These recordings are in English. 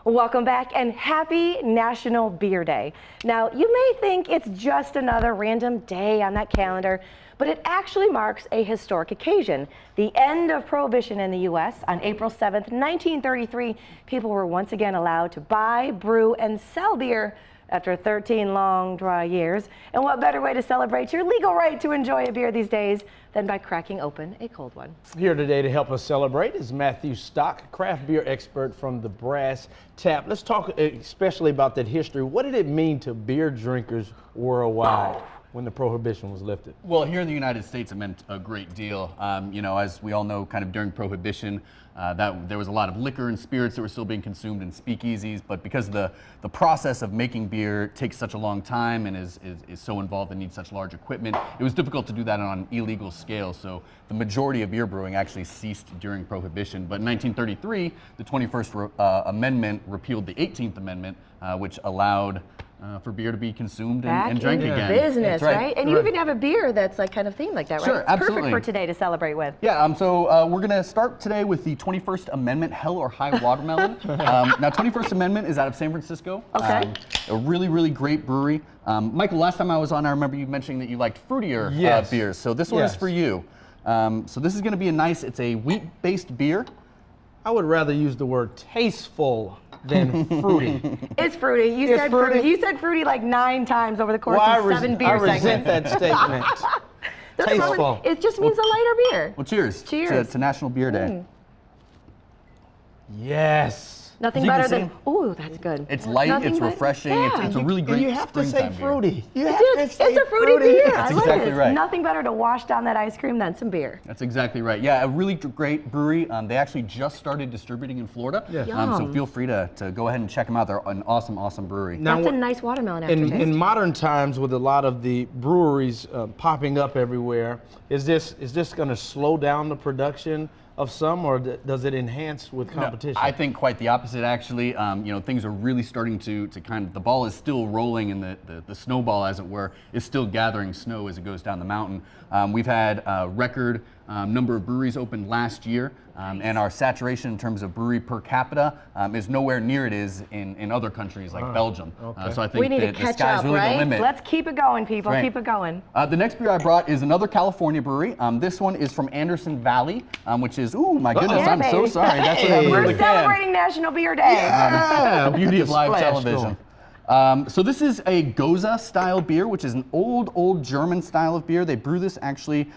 Welcome back and happy National Beer Day. Now, you may think it's just another random day on that calendar, but it actually marks a historic occasion. The end of Prohibition in the U.S. on April 7th, 1933, people were once again allowed to buy, brew, and sell beer after 13 long, dry years. And what better way to celebrate your legal right to enjoy a beer these days than by cracking open a cold one? Here today to help us celebrate is Matthew Stock, craft beer expert from the Brass Tap. Let's talk especially about that history. What did it mean to beer drinkers worldwide when the prohibition was lifted? Well, here in the United States, it meant a great deal. As we all know, kind of during Prohibition, that there was a lot of liquor and spirits that were still being consumed in speakeasies, but because the process of making beer takes such a long time and is so involved and needs such large equipment, it was difficult to do that on an illegal scale. So the majority of beer brewing actually ceased during Prohibition. But in 1933, the 21st Amendment repealed the 18th Amendment, which allowed for beer to be consumed and drank again. Business, right? right? And you even have a beer that's like kind of themed like that, right? Sure, It's absolutely. perfect for today to celebrate with. Yeah, so we're going to start today with the 21st Amendment Hell or High Watermelon. Now, 21st Amendment is out of San Francisco. Okay. A really, really great brewery. Michael, last time I was on, I remember you mentioning that you liked fruitier beers. So this one is for you. So this is going to be it's a wheat-based beer. I would rather use the word tasteful than fruity. It's fruity. You said fruity. You said fruity like 9 times over the course of 7 beer I resent segments. that statement. Tasteful. It just means a lighter beer. Well, cheers. Cheers. To National Beer Day. Yes. Nothing As you better can than, ooh, that's good. It's light, Nothing it's but- refreshing, yeah. it's a really great You have to say springtime beer. fruity. You have Dude, to it's say a fruity beer. That's I love exactly it. right. Nothing better to wash down that ice cream than some beer. That's exactly right. Yeah, a really great brewery. They actually just started distributing in Florida. Yeah. So feel free to go ahead and check them out. They're an awesome, awesome brewery. Now, That's a nice watermelon aftertaste. in modern times, with a lot of the breweries popping up everywhere, is this going to slow down the production of some, or does it enhance with competition? I think quite the opposite, actually. Things are really starting to kind of, the ball is still rolling, and the snowball, as it were, is still gathering snow as it goes down the mountain. We've had a record number of breweries opened last year, and our saturation in terms of brewery per capita is nowhere near it is in other countries like Belgium. Okay. So I think we need to the catch sky's up, really right? the limit. Let's keep it going, people. Right. Keep it going. The next beer I brought is another California brewery. This one is from Anderson Valley, which is, ooh, my goodness, Yeah, I'm so baby. sorry. That's what happens We're with the can. celebrating National Beer Day. Yeah, The beauty of live Splash television. So this is a Goza style beer, which is an old German style of beer. They brew this actually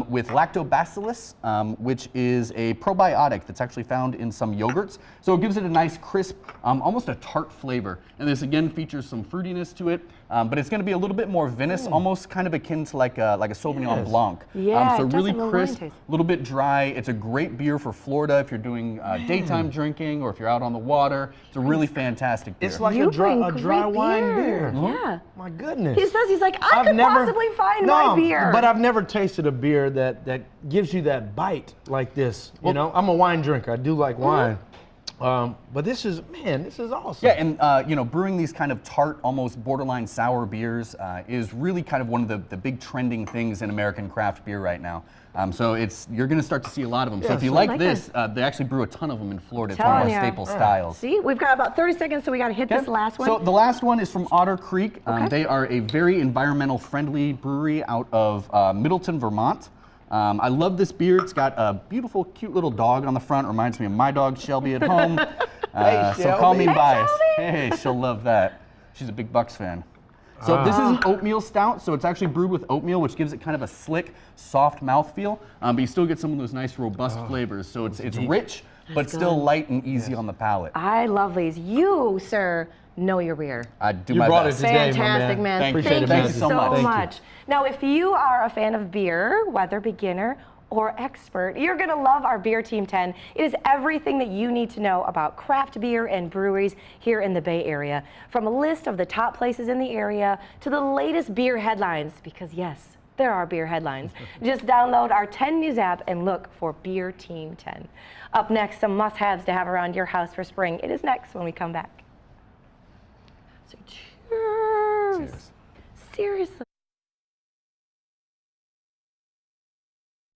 with lactobacillus, which is a probiotic that's actually found in some yogurts. So it gives it a nice crisp, almost a tart flavor. And this again features some fruitiness to it, but it's going to be a little bit more vinous, almost kind of akin to like a Sauvignon Blanc. Yeah, so it does really have a wine crisp, taste. a little bit dry. It's a great beer for Florida if you're doing daytime drinking or if you're out on the water. It's a really fantastic beer. It's like You a dry bring wine great beer. Yeah. My goodness. He says, he's like, I could possibly find my beer. But I've never tasted a beer that gives you that bite like this. You know, I'm a wine drinker. I do like wine. But this is awesome. Yeah, and brewing these kind of tart, almost borderline sour beers is really kind of one of the big trending things in American craft beer right now. So you're going to start to see a lot of them. So if you like this, they actually brew a ton of them in Florida. It's one of Telling our ya. staple styles. See, we've got about 30 seconds, so we got to hit this last one. So the last one is from Otter Creek. They are a very environmental friendly brewery out of Middleton, Vermont. I love this beer. It's got a beautiful, cute little dog on the front. Reminds me of my dog, Shelby, at home. So call me biased. Hey, she'll love that. She's a big Bucks fan. So this is an oatmeal stout, so it's actually brewed with oatmeal, which gives it kind of a slick, soft mouthfeel, but you still get some of those nice, robust flavors. So it's rich, but still light and easy on the palate. I love these. You, sir, know your beer. I do You my brought best. it today, Fantastic, my man. Thank you. Thank Thank you you so so much. much. Now, if you are a fan of beer, whether beginner or expert, you're going to love our Beer Team 10. It is everything that you need to know about craft beer and breweries here in the Bay Area. From a list of the top places in the area to the latest beer headlines, because yes, there are beer headlines. Just download our 10 News app and look for Beer Team 10. Up next, some must-haves to have around your house for spring. It is next when we come back. So cheers. Seriously.